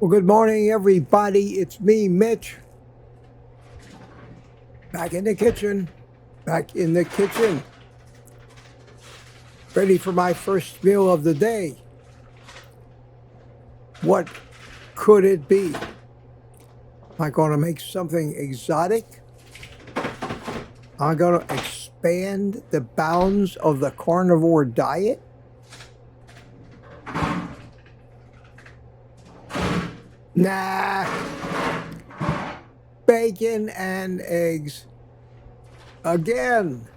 Well, good morning, everybody. It's me, Mitch. Back in the kitchen. Ready for my first meal of the day. What could it be? Am I going to make something exotic? Am I going to expand the bounds of the carnivore diet? Nah. Bacon and eggs. Again.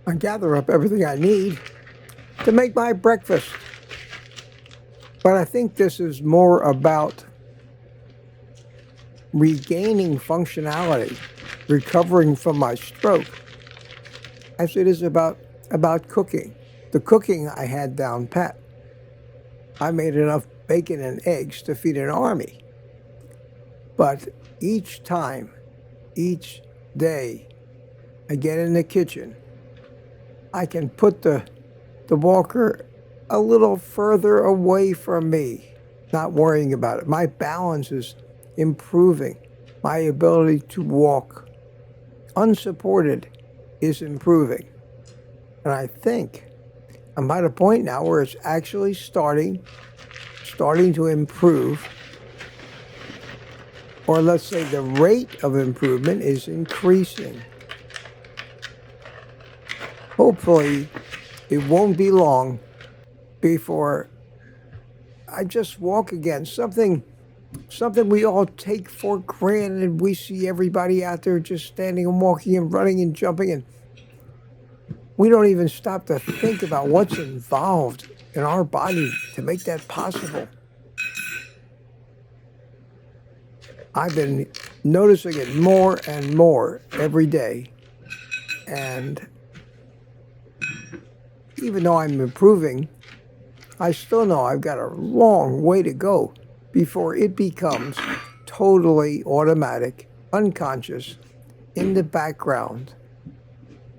I gather up everything I need to make my breakfast. But I think this is more about regaining functionality, recovering from my stroke, as it is about cooking. The cooking I had down pat. I made enough bacon and eggs to feed an army. But each time, each day, I get in the kitchen, I can put the walker a little further away from me, not worrying about it. My balance is improving. My ability to walk unsupported is improving. And I think I'm at a point now where it's actually starting to improve. Or let's say the rate of improvement is increasing. Hopefully, it won't be long before I just walk again. Something we all take for granted. We see everybody out there just standing and walking and running and jumping, and we don't even stop to think about what's involved in our body to make that possible. I've been noticing it more and more every day, and even though I'm improving, I still know I've got a long way to go before it becomes totally automatic, unconscious, in the background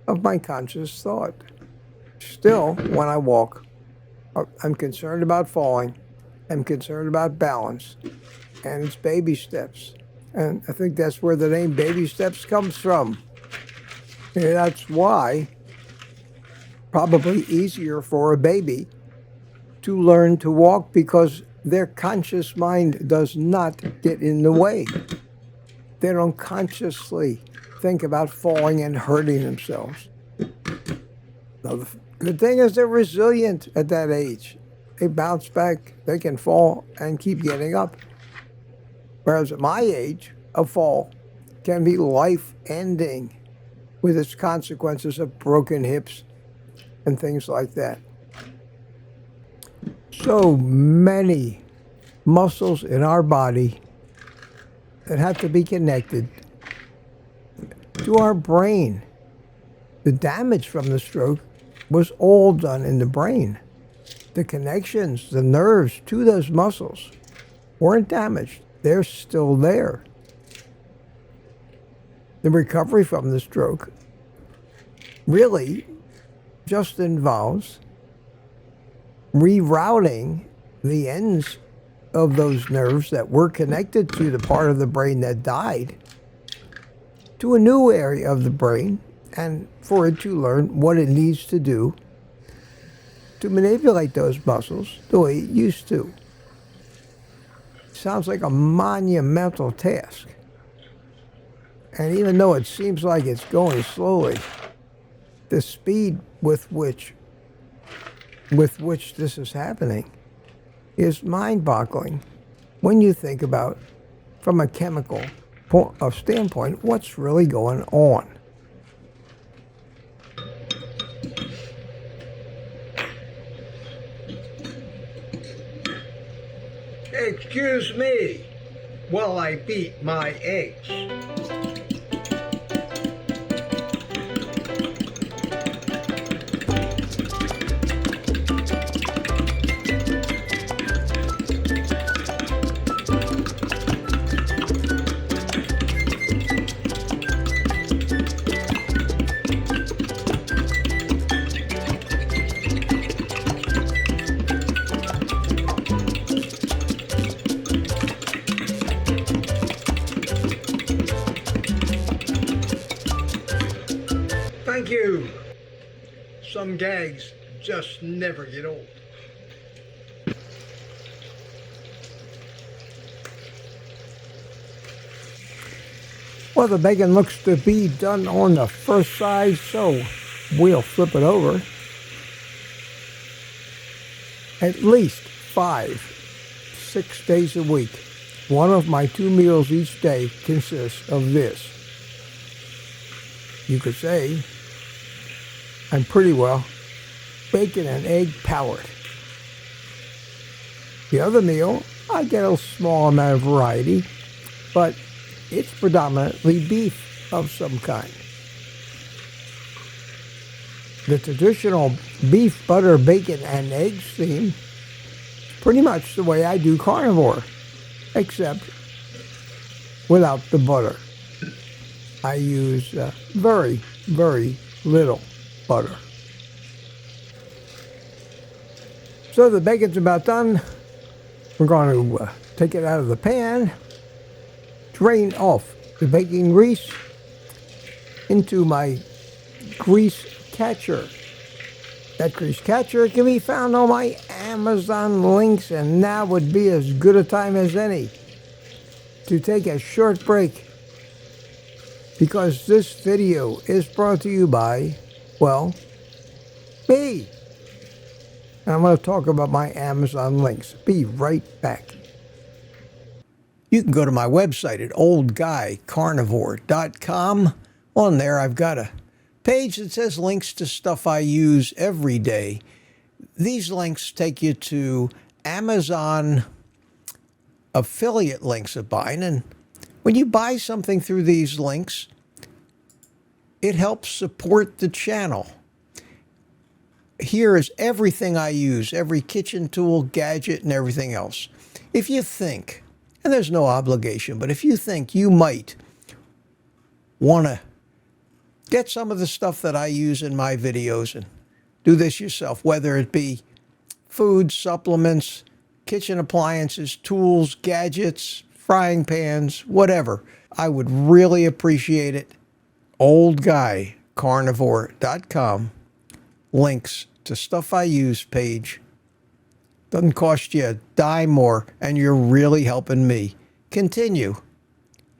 of my conscious thought. Still, when I walk, I'm concerned about falling. I'm concerned about balance. And it's baby steps. And I think that's where the name Baby Steps comes from. And that's why probably easier for a baby to learn to walk, because their conscious mind does not get in the way. They don't consciously think about falling and hurting themselves. Now, the good thing is they're resilient at that age. They bounce back, they can fall and keep getting up. Whereas at my age, a fall can be life-ending with its consequences of broken hips and things like that. So many muscles in our body that have to be connected to our brain. The damage from the stroke was all done in the brain. The connections, the nerves to those muscles weren't damaged. They're still there. The recovery from the stroke really just involves rerouting the ends of those nerves that were connected to the part of the brain that died to a new area of the brain, and for it to learn what it needs to do to manipulate those muscles the way it used to. Sounds like a monumental task. And even though it seems like it's going slowly, the speed with which this is happening is mind-boggling when you think about, from a chemical standpoint, what's really going on. Excuse me while I beat my eggs. Thank you. Some gags just never get old. Well, the bacon looks to be done on the first side, so we'll flip it over. At least 5-6 days a week, one of my 2 meals each day consists of this. You could say I'm pretty well bacon and egg powered. The other meal, I get a small amount of variety, but it's predominantly beef of some kind. The traditional beef, butter, bacon, and eggs theme is pretty much the way I do carnivore, except without the butter. I use very, very little butter. So the bacon's about done. We're going to take it out of the pan, drain off the bacon grease into my grease catcher. That grease catcher can be found on my Amazon links, and now would be as good a time as any to take a short break, because this video is brought to you by, well, me. And I'm going to talk about my Amazon links. Be right back. You can go to my website at OldGuyCarnivore.com. On there, I've got a page that says links to stuff I use every day. These links take you to Amazon affiliate links of mine, and when you buy something through these links, it helps support the channel. Here is everything I use, every kitchen tool, gadget, and everything else. If you think, and there's no obligation, but if you think you might want to get some of the stuff that I use in my videos and do this yourself, whether it be food, supplements, kitchen appliances, tools, gadgets, frying pans, whatever, I would really appreciate it. OldGuyCarnivore.com, links to stuff I use page. Doesn't cost you a dime more, and you're really helping me continue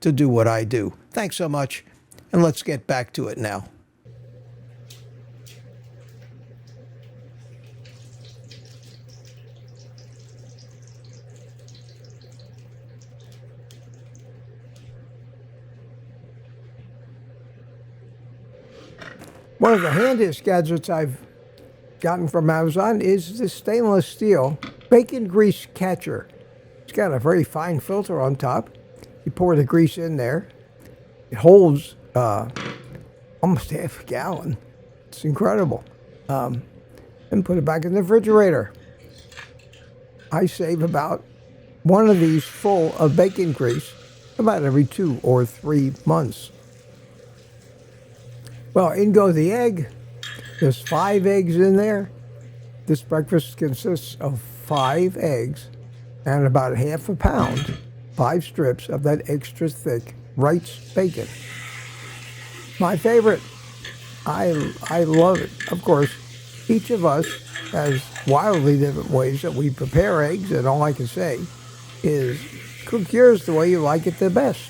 to do what I do. Thanks so much, and let's get back to it now. One of the handiest gadgets I've gotten from Amazon is this stainless steel bacon grease catcher. It's got a very fine filter on top. You pour the grease in there. It holds almost half a gallon. It's incredible. And put it back in the refrigerator. I save about one of these full of bacon grease about every 2 or 3 months. Well, in goes the egg. There's 5 eggs in there. This breakfast consists of 5 eggs and about ½ a pound, 5 strips of that extra thick Wright's bacon. My favorite. I love it. Of course, each of us has wildly different ways that we prepare eggs, and all I can say is cook yours the way you like it the best.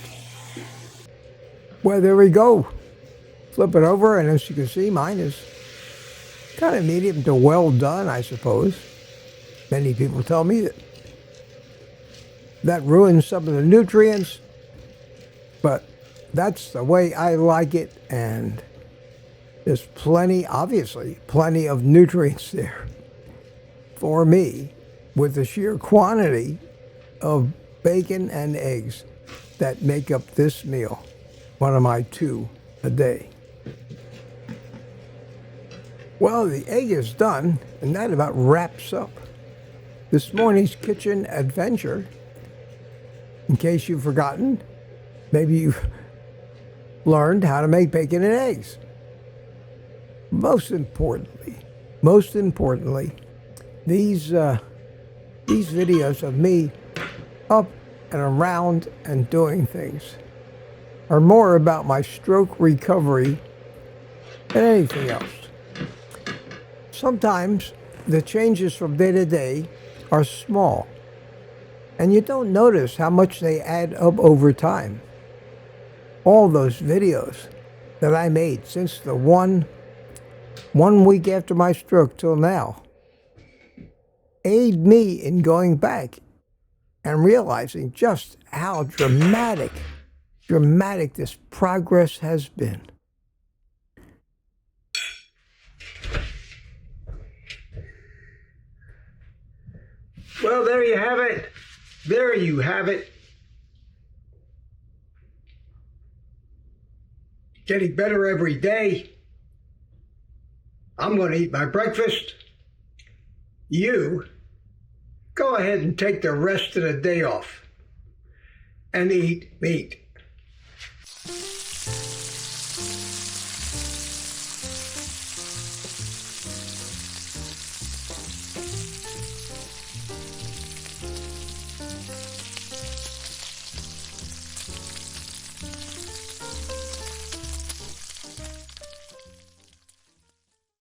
Well, there we go. Flip it over, and as you can see, mine is kind of medium to well done, I suppose. Many people tell me that ruins some of the nutrients, but that's the way I like it, and there's plenty, obviously, plenty of nutrients there for me with the sheer quantity of bacon and eggs that make up this meal, one of my 2 a day. Well, the egg is done, and that about wraps up this morning's kitchen adventure. In case you've forgotten, maybe you've learned how to make bacon and eggs. Most importantly, these videos of me up and around and doing things are more about my stroke recovery than anything else. Sometimes the changes from day to day are small, and you don't notice how much they add up over time. All those videos that I made since the one week after my stroke till now aid me in going back and realizing just how dramatic this progress has been. Well, there you have it. There you have it. Getting better every day. I'm going to eat my breakfast. You go ahead and take the rest of the day off and eat meat.